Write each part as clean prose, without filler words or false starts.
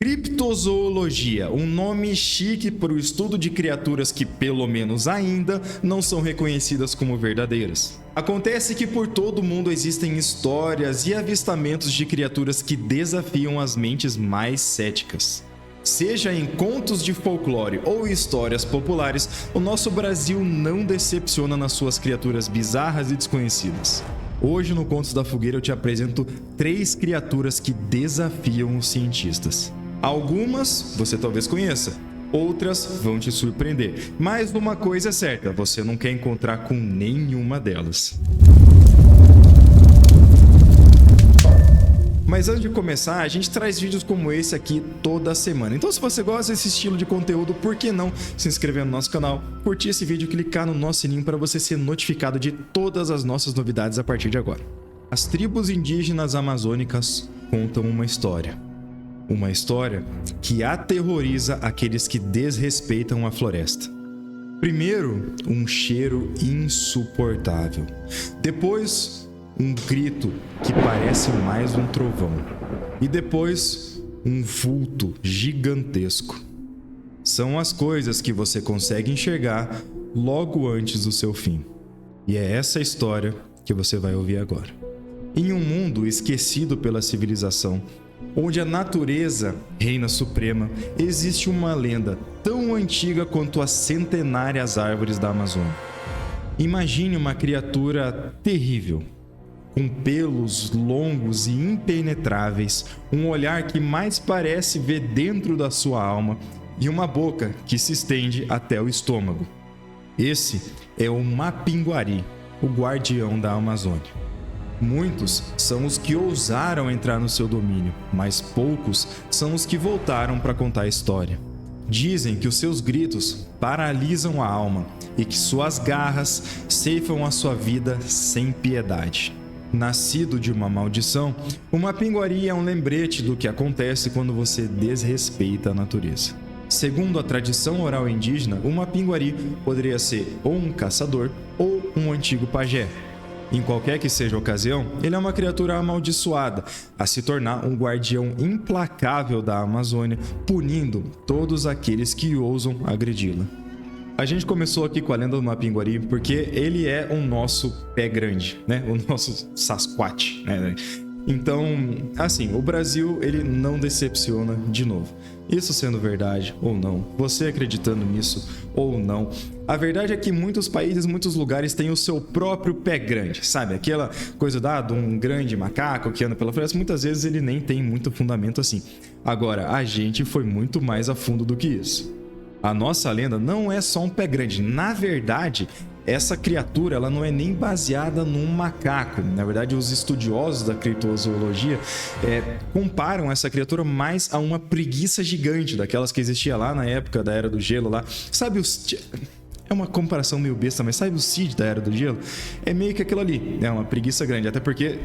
Criptozoologia, um nome chique para o estudo de criaturas que, pelo menos ainda, não são reconhecidas como verdadeiras. Acontece que por todo o mundo existem histórias e avistamentos de criaturas que desafiam as mentes mais céticas. Seja em contos de folclore ou histórias populares, o nosso Brasil não decepciona nas suas criaturas bizarras e desconhecidas. Hoje no Contos da Fogueira eu te apresento 3 criaturas que desafiam os cientistas. Algumas você talvez conheça, outras vão te surpreender, mas uma coisa é certa, você não quer encontrar com nenhuma delas. Mas antes de começar, a gente traz vídeos como esse aqui toda semana. Então se você gosta desse estilo de conteúdo, por que não se inscrever no nosso canal, curtir esse vídeo e clicar no nosso sininho para você ser notificado de todas as nossas novidades a partir de agora. As tribos indígenas amazônicas contam uma história. Uma história que aterroriza aqueles que desrespeitam a floresta. Primeiro, um cheiro insuportável. Depois, um grito que parece mais um trovão. E depois, um vulto gigantesco. São as coisas que você consegue enxergar logo antes do seu fim. E é essa história que você vai ouvir agora. Em um mundo esquecido pela civilização, onde a natureza reina suprema, existe uma lenda tão antiga quanto as centenárias árvores da Amazônia. Imagine uma criatura terrível, com pelos longos e impenetráveis, um olhar que mais parece ver dentro da sua alma e uma boca que se estende até o estômago. Esse é o Mapinguari, o guardião da Amazônia. Muitos são os que ousaram entrar no seu domínio, mas poucos são os que voltaram para contar a história. Dizem que os seus gritos paralisam a alma e que suas garras ceifam a sua vida sem piedade. Nascido de uma maldição, o Mapinguari é um lembrete do que acontece quando você desrespeita a natureza. Segundo a tradição oral indígena, o Mapinguari poderia ser ou um caçador ou um antigo pajé. Em qualquer que seja a ocasião, ele é uma criatura amaldiçoada a se tornar um guardião implacável da Amazônia, punindo todos aqueles que ousam agredi-la. A gente começou aqui com a lenda do Mapinguari porque ele é o nosso pé grande, né? O nosso Sasquatch, né? Então, assim, o Brasil, ele não decepciona de novo. Isso sendo verdade ou não, você acreditando nisso ou não, a verdade é que muitos países, muitos lugares têm o seu próprio pé grande, sabe? Aquela coisa de um grande macaco que anda pela floresta, muitas vezes ele nem tem muito fundamento assim. Agora, a gente foi muito mais a fundo do que isso. A nossa lenda não é só um pé grande, na verdade, essa criatura ela não é nem baseada num macaco. Na verdade, os estudiosos da criptozoologia comparam essa criatura mais a uma preguiça gigante, daquelas que existia lá na época da Era do Gelo. Lá. Sabe os... É uma comparação meio besta, mas sabe o Cid da Era do Gelo? É meio que aquilo ali, é uma preguiça grande. Até porque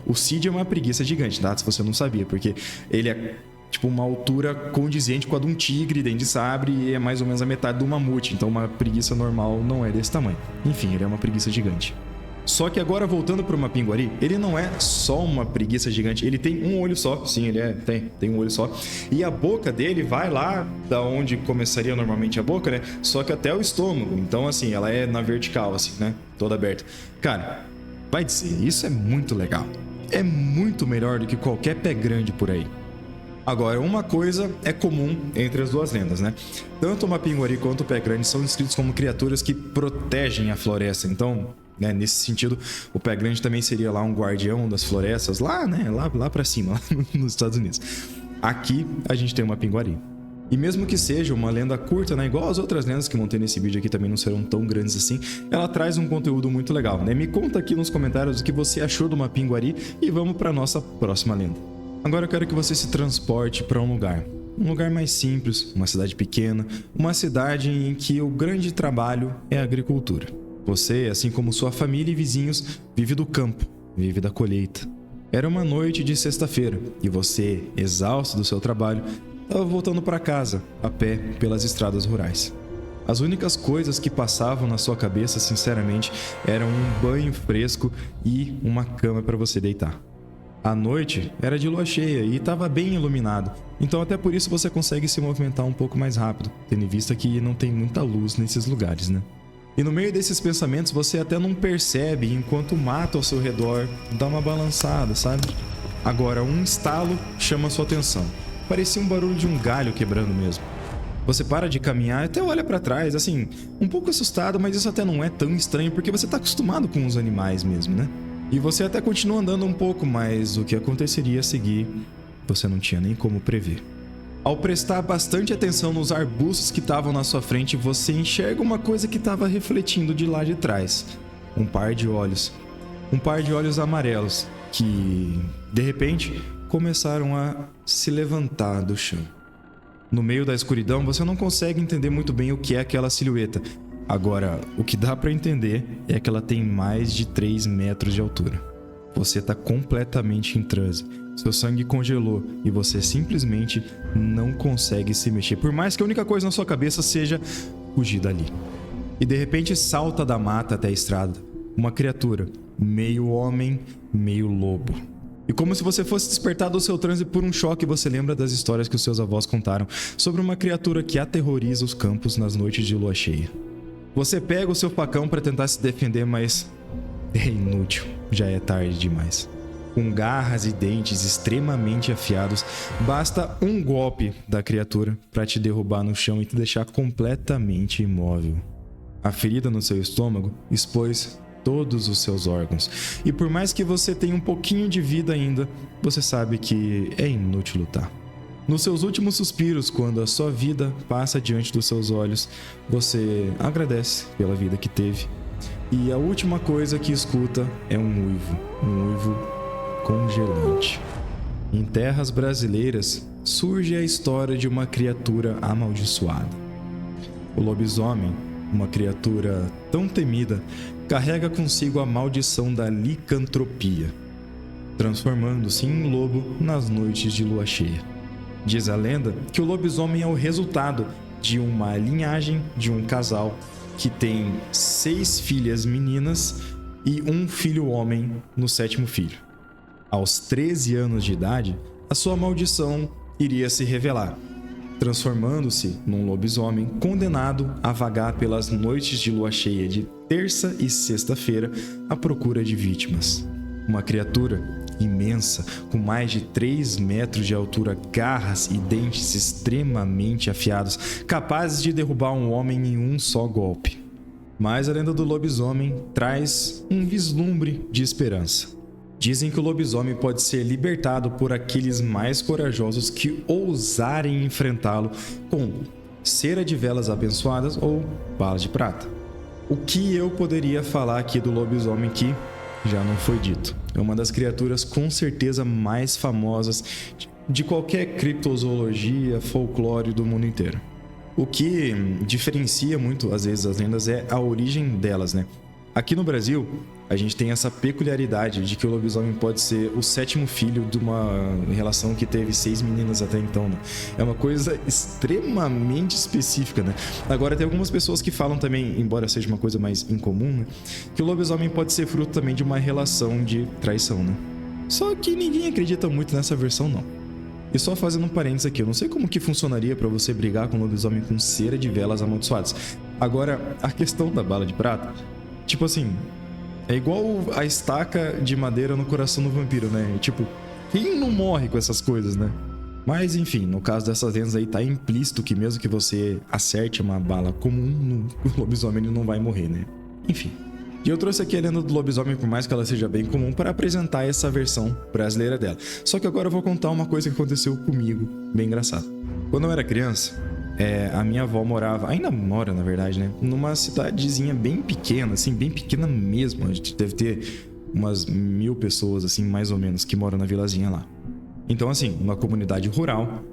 o Cid é uma preguiça gigante, tá? Se você não sabia, porque ele é... tipo, uma altura condizente com a de um tigre, dente de sabre, e é mais ou menos a metade do mamute. Então uma preguiça normal não é desse tamanho. Enfim, ele é uma preguiça gigante. Só que agora, voltando para o Mapinguari, ele não é só uma preguiça gigante. Ele tem um olho só. Sim, ele tem um olho só. E a boca dele vai lá da onde começaria normalmente a boca, né? Só que até o estômago. Então, assim, ela é na vertical, assim, né? Toda aberta. Cara, vai dizer, isso é muito legal. É muito melhor do que qualquer pé grande por aí. Agora, uma coisa é comum entre as duas lendas, né? Tanto o Mapinguari quanto o Pé Grande são descritos como criaturas que protegem a floresta. Então, né, nesse sentido, o Pé Grande também seria lá um guardião das florestas, lá, né? Lá pra cima, lá nos Estados Unidos. Aqui, a gente tem o Mapinguari. E mesmo que seja uma lenda curta, né? Igual as outras lendas que vão ter nesse vídeo aqui também não serão tão grandes assim, ela traz um conteúdo muito legal, né? Me conta aqui nos comentários o que você achou do Mapinguari e vamos pra nossa próxima lenda. Agora eu quero que você se transporte para um lugar mais simples, uma cidade pequena, uma cidade em que o grande trabalho é a agricultura. Você, assim como sua família e vizinhos, vive do campo, vive da colheita. Era uma noite de sexta-feira e você, exausto do seu trabalho, estava voltando para casa, a pé, pelas estradas rurais. As únicas coisas que passavam na sua cabeça, sinceramente, eram um banho fresco e uma cama para você deitar. A noite era de lua cheia e estava bem iluminado, então até por isso você consegue se movimentar um pouco mais rápido, tendo em vista que não tem muita luz nesses lugares, né? E no meio desses pensamentos você até não percebe enquanto o mato ao seu redor dá uma balançada, sabe? Agora um estalo chama sua atenção. Parecia um barulho de um galho quebrando mesmo. Você para de caminhar e até olha pra trás, assim, um pouco assustado, mas isso até não é tão estranho porque você tá acostumado com os animais mesmo, né? E você até continua andando um pouco, mas o que aconteceria a seguir, você não tinha nem como prever. Ao prestar bastante atenção nos arbustos que estavam na sua frente, você enxerga uma coisa que estava refletindo de lá de trás. Um par de olhos. Um par de olhos amarelos que, de repente, começaram a se levantar do chão. No meio da escuridão, você não consegue entender muito bem o que é aquela silhueta. Agora, o que dá pra entender é que ela tem mais de 3 metros de altura. Você tá completamente em transe. Seu sangue congelou e você simplesmente não consegue se mexer, por mais que a única coisa na sua cabeça seja fugir dali. E de repente salta da mata até a estrada uma criatura, meio homem, meio lobo. E como se você fosse despertar do seu transe por um choque, você lembra das histórias que os seus avós contaram sobre uma criatura que aterroriza os campos nas noites de lua cheia. Você pega o seu facão para tentar se defender, mas é inútil, já é tarde demais. Com garras e dentes extremamente afiados, basta um golpe da criatura para te derrubar no chão e te deixar completamente imóvel. A ferida no seu estômago expôs todos os seus órgãos, e por mais que você tenha um pouquinho de vida ainda, você sabe que é inútil lutar. Nos seus últimos suspiros, quando a sua vida passa diante dos seus olhos, você agradece pela vida que teve. E a última coisa que escuta é um uivo congelante. Em terras brasileiras, surge a história de uma criatura amaldiçoada. O lobisomem, uma criatura tão temida, carrega consigo a maldição da licantropia, transformando-se em lobo nas noites de lua cheia. Diz a lenda que o lobisomem é o resultado de uma linhagem de um casal que tem 6 filhas meninas e um filho homem no 7º filho. Aos 13 anos de idade, a sua maldição iria se revelar, transformando-se num lobisomem condenado a vagar pelas noites de lua cheia de terça e sexta-feira à procura de vítimas. Uma criatura imensa, com mais de 3 metros de altura, garras e dentes extremamente afiados, capazes de derrubar um homem em um só golpe. Mas a lenda do lobisomem traz um vislumbre de esperança. Dizem que o lobisomem pode ser libertado por aqueles mais corajosos que ousarem enfrentá-lo com cera de velas abençoadas ou balas de prata. O que eu poderia falar aqui do lobisomem que já não foi dito? É uma das criaturas com certeza mais famosas de qualquer criptozoologia, folclore do mundo inteiro. O que diferencia muito, às vezes, as lendas é a origem delas, né? Aqui no Brasil, a gente tem essa peculiaridade de que o lobisomem pode ser o 7º filho de uma relação que teve 6 meninas até então, né? É uma coisa extremamente específica, né? Agora, tem algumas pessoas que falam também, embora seja uma coisa mais incomum, né, que o lobisomem pode ser fruto também de uma relação de traição, né? Só que ninguém acredita muito nessa versão, não. E só fazendo um parênteses aqui, eu não sei como que funcionaria pra você brigar com um lobisomem com cera de velas amaldiçoadas. Agora, a questão da bala de prata, tipo assim, é igual a estaca de madeira no coração do vampiro, né? Tipo, quem não morre com essas coisas, né? Mas enfim, no caso dessas lendas aí, tá implícito que mesmo que você acerte uma bala comum, o lobisomem ele não vai morrer, né? Enfim. E eu trouxe aqui a lenda do lobisomem, por mais que ela seja bem comum, para apresentar essa versão brasileira dela. Só que agora eu vou contar uma coisa que aconteceu comigo, bem engraçado. Quando eu era criança, a minha avó morava, ainda mora na verdade, né? Numa cidadezinha bem pequena, assim, bem pequena mesmo. A gente deve ter umas 1000 pessoas, assim, mais ou menos, que moram na vilazinha lá. Então, assim, uma comunidade rural,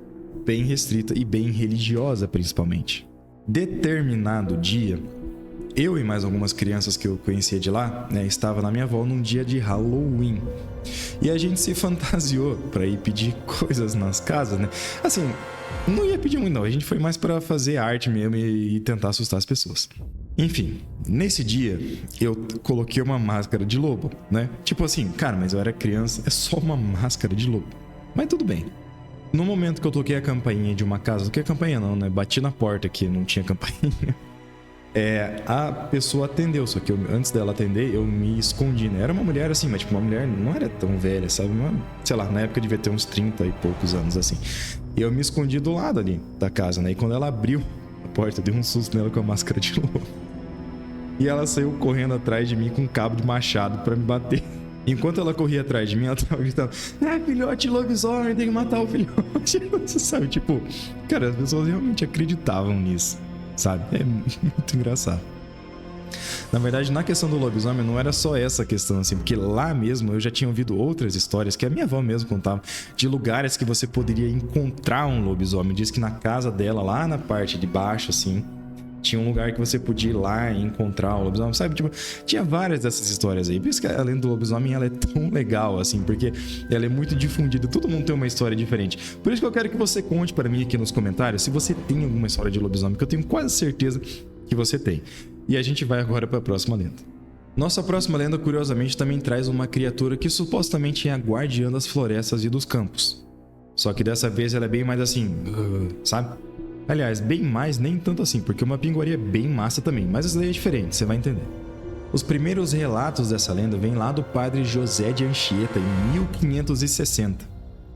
bem restrita e bem religiosa, principalmente. Determinado dia, eu e mais algumas crianças que eu conhecia de lá, né, estava na minha avó num dia de Halloween. E a gente se fantasiou para ir pedir coisas nas casas, né? Assim, não ia pedir muito não, a gente foi mais para fazer arte mesmo e tentar assustar as pessoas. Enfim, nesse dia eu coloquei uma máscara de lobo, né? Tipo assim, cara, mas eu era criança, é só uma máscara de lobo. Mas tudo bem. No momento que eu toquei a campainha de uma casa, não toquei a campainha não, né? Bati na porta que não tinha campainha. A pessoa atendeu, só que antes dela atender, eu me escondi, né? Era uma mulher assim, mas tipo, uma mulher não era tão velha, sabe? Sei lá, na época devia ter uns 30 e poucos anos, assim. E eu me escondi do lado ali da casa, né? E quando ela abriu a porta, eu dei um susto nela com a máscara de lobo. E ela saiu correndo atrás de mim com um cabo de machado pra me bater. Enquanto ela corria atrás de mim, ela tava gritando: filhote lobisomem, tem que matar o filhote. Você sabe, tipo, cara, as pessoas realmente acreditavam nisso, sabe? É muito engraçado. Na verdade, na questão do lobisomem, não era só essa questão, assim, porque lá mesmo eu já tinha ouvido outras histórias que a minha avó mesmo contava, de lugares que você poderia encontrar um lobisomem. Diz que na casa dela, lá na parte de baixo, assim, tinha um lugar que você podia ir lá e encontrar o lobisomem, sabe? Tipo, tinha várias dessas histórias aí. Por isso que a lenda do lobisomem, ela é tão legal, assim, porque ela é muito difundida. Todo mundo tem uma história diferente. Por isso que eu quero que você conte para mim aqui nos comentários se você tem alguma história de lobisomem, que eu tenho quase certeza que você tem. E a gente vai agora para a próxima lenda. Nossa próxima lenda, curiosamente, também traz uma criatura que supostamente é a guardiã das florestas e dos campos. Só que dessa vez ela é bem mais assim, sabe? Aliás, bem mais, nem tanto assim, porque uma pinguaria é bem massa também, mas essa daí é diferente, você vai entender. Os primeiros relatos dessa lenda vêm lá do padre José de Anchieta, em 1560.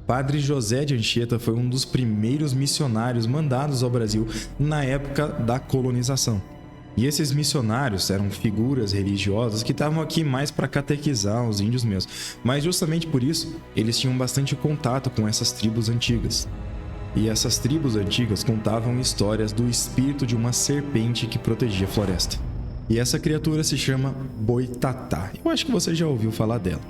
Padre José de Anchieta foi um dos primeiros missionários mandados ao Brasil na época da colonização. E esses missionários eram figuras religiosas que estavam aqui mais para catequizar os índios mesmo, mas justamente por isso eles tinham bastante contato com essas tribos antigas. E essas tribos antigas contavam histórias do espírito de uma serpente que protegia a floresta. E essa criatura se chama Boitatá. Eu acho que você já ouviu falar dela.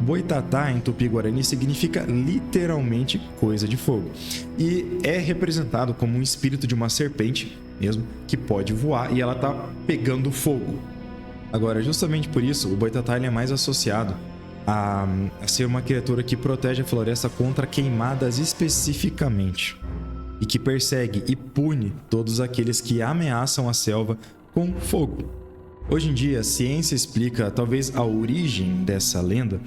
Boitatá, em Tupi-Guarani, significa literalmente coisa de fogo. E é representado como um espírito de uma serpente, mesmo, que pode voar e ela tá pegando fogo. Agora, justamente por isso, o Boitatá ele é mais associado a ser uma criatura que protege a floresta contra queimadas especificamente e que persegue e pune todos aqueles que ameaçam a selva com fogo. Hoje em dia, a ciência explica talvez a origem dessa lenda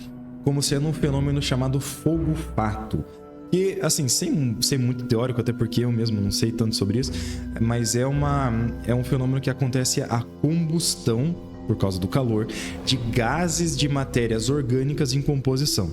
como sendo um fenômeno chamado fogo-fato, que, assim, sem ser muito teórico, até porque eu mesmo não sei tanto sobre isso, mas é um fenômeno que acontece a combustão, por causa do calor, de gases de matérias orgânicas em composição.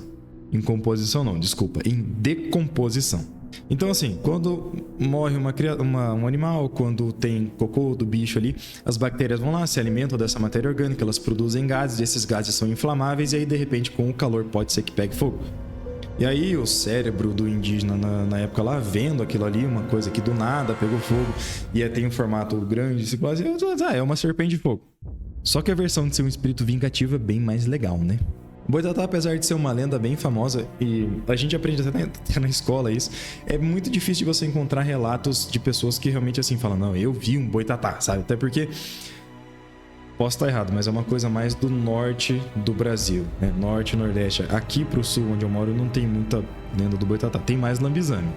Em composição não, desculpa, em decomposição. Então, assim, quando morre um animal, quando tem cocô do bicho ali, as bactérias vão lá, se alimentam dessa matéria orgânica, elas produzem gases, e esses gases são inflamáveis, e aí, de repente, com o calor, pode ser que pegue fogo. E aí, o cérebro do indígena, na época lá, vendo aquilo ali, uma coisa que do nada pegou fogo, e tem um formato grande, se quase, é uma serpente de fogo. Só que a versão de ser um espírito vingativo é bem mais legal, né? Boitatá, apesar de ser uma lenda bem famosa, e a gente aprende até na escola isso, é muito difícil de você encontrar relatos de pessoas que realmente assim falam: não, eu vi um boitatá, sabe? Até porque, posso estar errado, mas é uma coisa mais do norte do Brasil, né? Norte e nordeste. Aqui pro sul, onde eu moro, não tem muita lenda do boitatá, tem mais lambizame.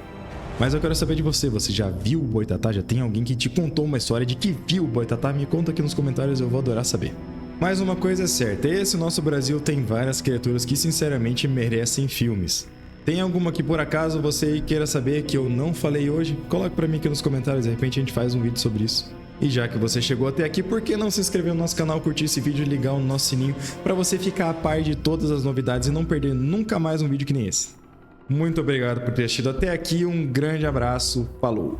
Mas eu quero saber de você já viu o boitatá? Já tem alguém que te contou uma história de que viu o boitatá? Me conta aqui nos comentários, eu vou adorar saber. Mas uma coisa é certa, esse nosso Brasil tem várias criaturas que sinceramente merecem filmes. Tem alguma que por acaso você queira saber que eu não falei hoje? Coloque pra mim aqui nos comentários, de repente a gente faz um vídeo sobre isso. E já que você chegou até aqui, por que não se inscrever no nosso canal, curtir esse vídeo e ligar o nosso sininho para você ficar a par de todas as novidades e não perder nunca mais um vídeo que nem esse? Muito obrigado por ter assistido até aqui, um grande abraço, falou!